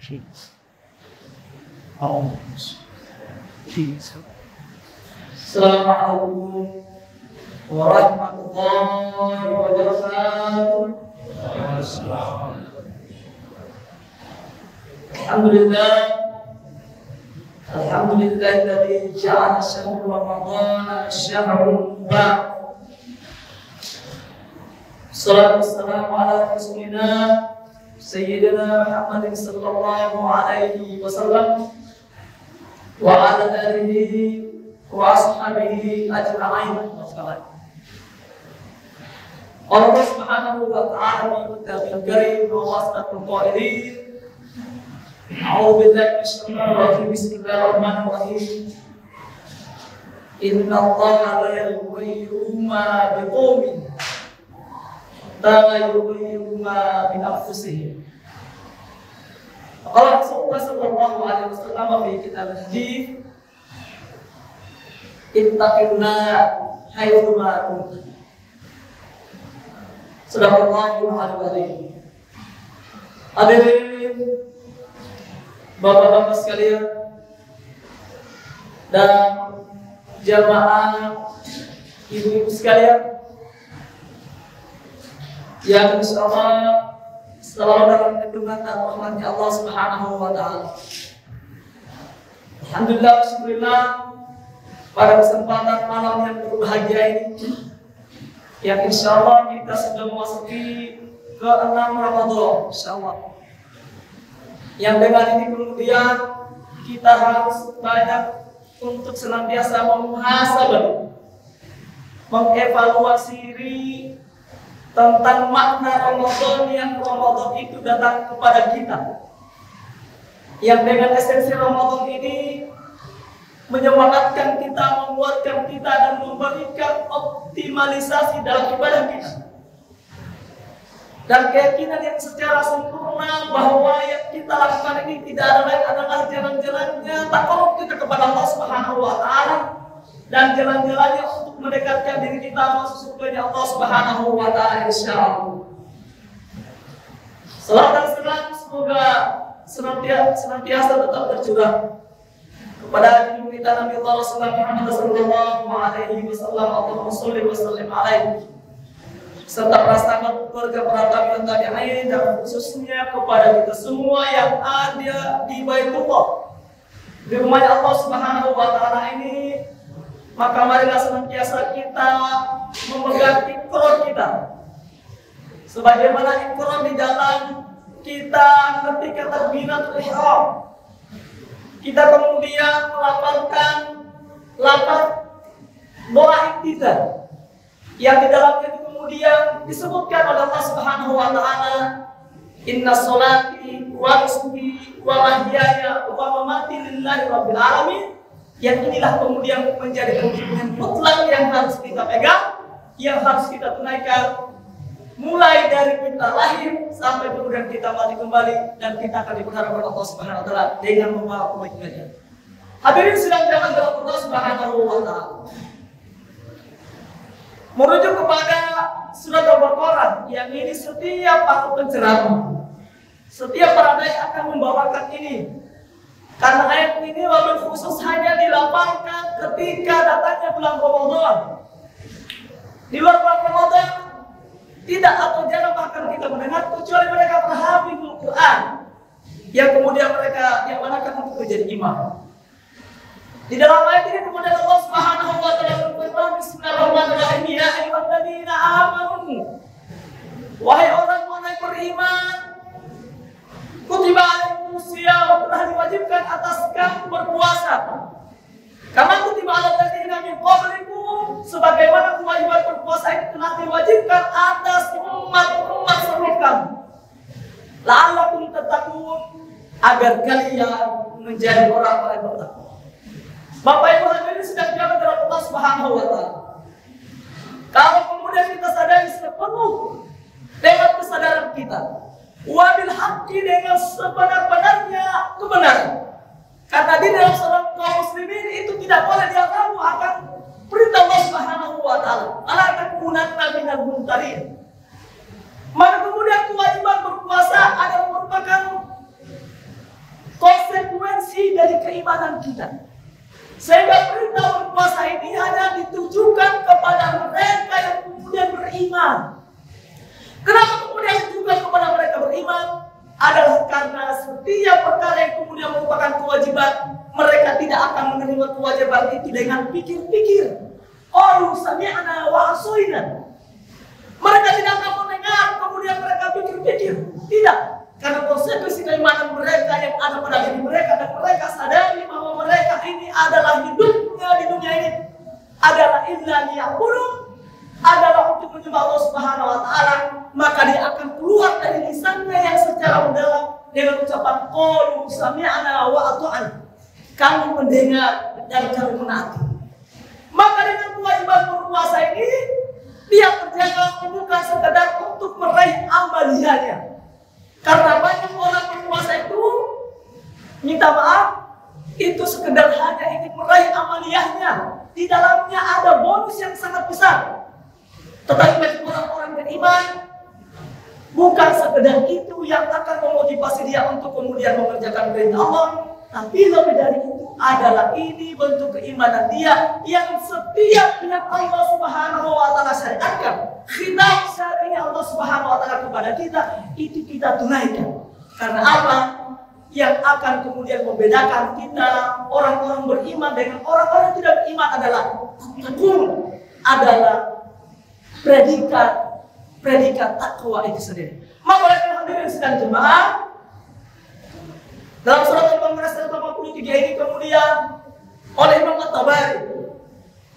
Jeez. Oh, jeez. Assalamualaikum warahmatullahi wabarakatuh. Alhamdulillahilladzi ja'ala syahr Ramadan syahrul mubarak. Salatu wassalamu ala rasulina Sayyidina Muhammadin sallallahu alaihi wasallam wa ala alihi wa ashabihi ajma'in. Allah Subhanahu wa ta'ala berkata karim wa wasaqul qailin. A'udzu billahi minasyaitonir rajim. Bismillahirrahmanirrahim. Inna Allaha la yughayyiru ma biqaumin hatta yughayyiru ma bi anfusihim. Qala Rasulullah sallallahu alaihi wasallam fi kitab al-hadits, ittaqillah haitsu ma kuntum. Sadaqallahul azim. Hadirin Bapak-bapak sekalian dan jamaah ibu-ibu sekalian yang insyaallah selalu dalam lindungan dan rahmatnya Allah Subhanahu wa ta'ala. Alhamdulillah, syukurillah, pada kesempatan malam yang berbahagia ini yang insyaallah kita sudah memasuki ke-6 Ramadan insyaallah. Yang dengan ini kemudian kita harus banyak untuk senantiasa memuhasabah, mengevaluasi diri tentang makna Ramadan yang Ramadan itu datang kepada kita. Yang dengan esensi Ramadan ini menyemangatkan kita, menguatkan kita dan memberikan optimalisasi dalam ibadah kita. Dan keyakinan yang secara sempurna bahwa yang kita lakukan ini tidak ada lain adalah jalan-jalannya takarrub kita kepada Allah Subhanahu wa ta'ala dan jalan-jalannya untuk mendekatkan diri kita masuk surganya Allah Subhanahu wa ta'ala insyaallah. Salam dan salam semoga senantiasa tetap tercurah kepada junjungan kita Nabi Allah Rasulullah Muhammad sallallahu alaihi wasallam. Allahumma shalli wa sallim alaihi, serta para sahabat, keluarga, para tabi'in, tabi'in, dan khususnya kepada kita semua yang ada di Baitullah, di rumahnya Allah Subhanahu wa ta'ala ini. Maka marilah senantiasa kita memegang ikrar kita sebagaimana ikrar di dalam kita ketika takbiratul ihram, kita kemudian melafalkan lafaz doa iktidal yang di dalamnya itu kemudian disebutkan oleh Allah Subhanahu wa ta'ala, inna sholati wa nusuki wa mahyaya wa mamati lillahi rabbil alamin. Yang inilah kemudian menjadi komitmen mutlak yang harus kita pegang, yang harus kita tunaikan mulai dari kita lahir sampai kemudian kita mati kembali dan kita akan diperhadap oleh Allah Subhanahu wa ta'ala dengan membawa komitmennya. Hadirin sedang dalam Allah Subhanahu wa ta'ala. Merujuk kepada surat Al-Baqarah yang ini setiap para penceramah, setiap para dai akan membawakan ini. Karena ayat ini wabil khusus hanya dilapangkan ketika datangnya bulan Ramadan. Di luar bulan Ramadan tidak atau jarang bahkan kita mendengar kecuali mereka berhafizul Quran yang kemudian mereka yang manakan untuk menjadi imam. Di dalam ayat ini kemudian Allah Subhanahu wa ta'ala berfirman, bismillahirrahmanirrahim, ya ayyuhalladzina amanu, wahai orang-orang yang beriman, kutiba alaikumus syiyam, telah diwajibkan atas kamu berpuasa. Karena kutiba alal ladzina min qablikum, sebagaimana kewajiban berpuasa itu telah diwajibkan atas umat-umat sebelum kamu. La'allakum tattaqun, agar kalian menjadi orang-orang yang bertakwa. Bapak Ibu hadirin sedang jalan dalam Allah Subhanahu wa ta'ala. Kalau kemudian kita sadari sepenuh dengan kesadaran kita, wabil haqqi, dengan sebenar-benarnya kebenaran. Karena di dalam seorang kaum muslimin itu tidak boleh dia ragu akan perintah Allah Subhanahu wa ta'ala. Ala takunanna minal mumtarin. Maka kemudian kewajiban berpuasa adalah merupakan esensi dari keimanan kita. Sehingga perintah berpuasa ini hanya ditujukan kepada mereka yang kemudian beriman. Kenapa kemudian ditujukan kepada mereka beriman? Adalah karena setiap perkara yang kemudian merupakan kewajiban, mereka tidak akan menerima kewajiban itu dengan pikir-pikir. Qalu sami'na wa asoina. Mereka tidak akan mendengar, kemudian mereka pikir-pikir. Tidak. Karena konsekuensi keimanan mereka yang ada pada diri mereka, dan mereka sadari bahwa mereka ini adalah hidupnya di dunia ini adalah illa liya'budun, adalah untuk menyembah Allah Subhanahu wa taala, maka dia akan keluar dari lisannya yang secara mendalam dengan ucapan qalu sami'na wa ata'na. Kami mendengar dan kami menaati. Maka dengan kewajiban berpuasa ini dia terjaga bukan sekedar untuk meraih amaliyahnya. Karena banyak orang berpuasa itu minta maaf, itu sekedar hanya ingin meraih amaliyahnya. Di dalamnya ada bonus yang sangat besar. Tetapi bagi orang-orang beriman, bukan sekedar itu yang akan memotivasi dia untuk kemudian mengerjakan perintah Allah. Tapi lebih dari itu adalah ini bentuk keimanan dia yang setiap yang Allah Subhanahu wa taala syariatkan, khitab syar'i Allah Subhanahu wa taala kepada kita, itu kita tunaikan. Karena apa? Yang akan kemudian membedakan kita orang-orang beriman dengan orang-orang tidak beriman adalah takwa, adalah predikat takwa itu sendiri. Maka oleh karena hadirin sedang jemaah, dalam surat Al-Baqarah 183 ini kemudian oleh Imam At-Tabari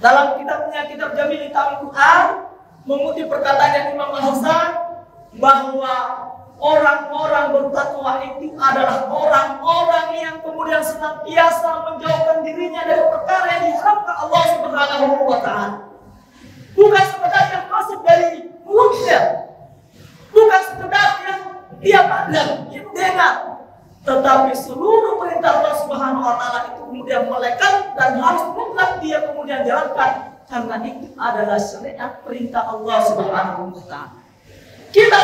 dalam kitabnya Kitab Jamil Ta'wil Quran mengutip perkataan Imam Al-Hasan bahwa orang-orang bertakwa itu adalah orang-orang yang kemudian senantiasa menjauhkan dirinya dari perkara yang diharamkan Allah Subhanahu wa taala. Bukan sekedar yang masuk dari mulutnya, bukan sekedar yang dia pandang, yang dengar, tetapi seluruh perintah Allah Subhanahu wa taala itu kemudian melekat dan harus mutlak dia kemudian jalankan, karena itu adalah syariat perintah Allah Subhanahu wa taala. Kita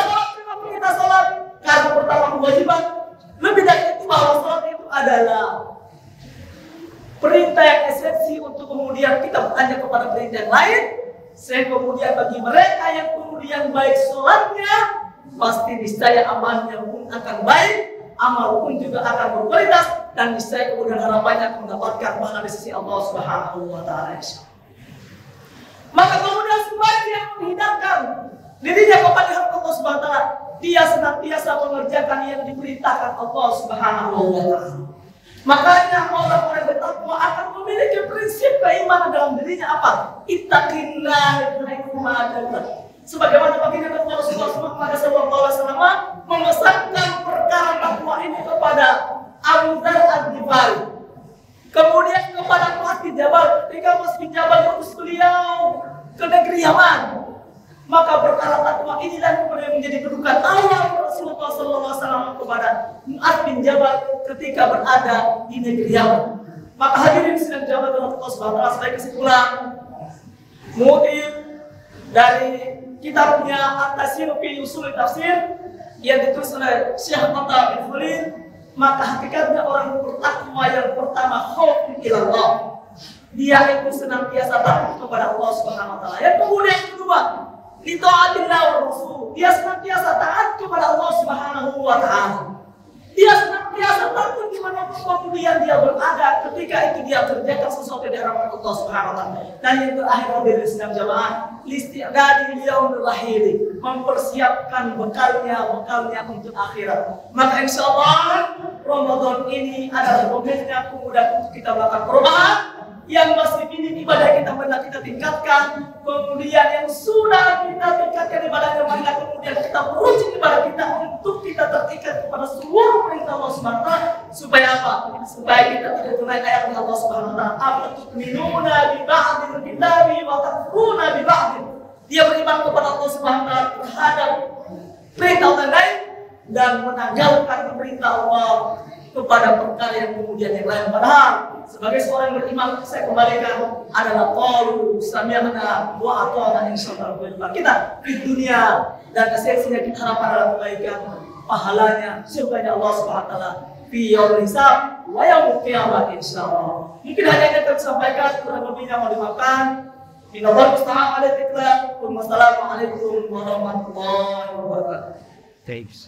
sholat karena pertama kewajiban, lebih dari itu bahwa sholat itu adalah perintah yang esensi untuk kemudian kita bertanya kepada perintah yang lain. Sehingga kemudian bagi mereka yang kemudian baik sholatnya, pasti niscaya amalnya pun akan baik, amal pun juga akan berkualitas, dan niscaya kemudian harapannya akan mendapatkan pahala di sisi Allah Subhanahu wa taala. Maka kemudian sembari dia menghidangkan dirinya kepada Allah Subhanahu wa taala, dia senantiasa mengerjakan yang diperintahkan Allah Subhanahu wa taala. Makanya orang-orang bertakwa akan memiliki prinsip keimanan dalam dirinya apa? Ittaqillah haitsu ma kunta. Sebagaimana baginda Rasulullah SAW memesankan perkara takwa ini kepada Abu Dzar Al-Ghifari, kemudian kepada Mu'adz bin Jabal ketika Mu'adz bin Jabal mengutus beliau ke negeri Yaman. Maka perkara takwa inilah kemudian menjadi kedudukan Allah Rasulullah SAW kepada Mu'adz bin Jabal ketika berada di negeri Yaman. Maka hadirin sedang jawab dengan Allah Subhanahu wa taala. Sebagai kesimpulan, mungkin dari kitabnya At-Tasir fi Ushul Tafsir yang ditulis oleh Syekh Atta bin Khalil, maka hakikatnya orang bertakwa yang pertama khauf ilallah. Dia itu senantiasa takut kepada Allah Subhanahu wa taala. Yang kemudian kedua, li ta'atillah wa rasul. Dia senantiasa taat kepada Allah Subhanahu wa taala. Dia senantiasa takut di mana kemudian dia berada ketika itu dia kerjakan sesuatu di hadapan Allah Subhanahu wa taala. Dan yang terakhir hadirin sedang jamaah, listi'dadi liyaumil lahir, mempersiapkan bekalnya untuk akhirat. Maka insyaallah Ramadan ini adalah momennya kemudian untuk kita melakukan perubahan. Yang masih minim ibadah kita marilah kita tingkatkan, kemudian yang sudah kita tingkatkan ibadahnya marilah kemudian kita merujuk ibadah kita untuk kita terikat kepada seluruh perintah Allah Subhanahu wa taala. Supaya apa? Supaya kita tidak tunaikan ayat Allah Subhanahu wa taala, "Afatu'minuna bi ba'dil kitabi wa takfuruna bi ba'dil." Dia beriman kepada Allah Subhanahu wa taala terhadap perintah Allah lain dan menanggalkan perintah Allah kepada perkara yang kemudian yang lain. Padahal sebagai seorang yang beriman, saya kembalikan adalah qaulu sami'na wa ata'na insyaallah kita di dunia, dan esensinya kita harapkan adalah kebaikan, pahalanya surganya Allah Subhanahu wa taala fi yaumil hisab wa yaumil qiyamah insyaallah. Mungkin hanya yang kami sampaikan, kurang lebihnya mohon dimaafkan. Minallah musta'an alaikum warahmatullahi wabarakatuh. Thanks.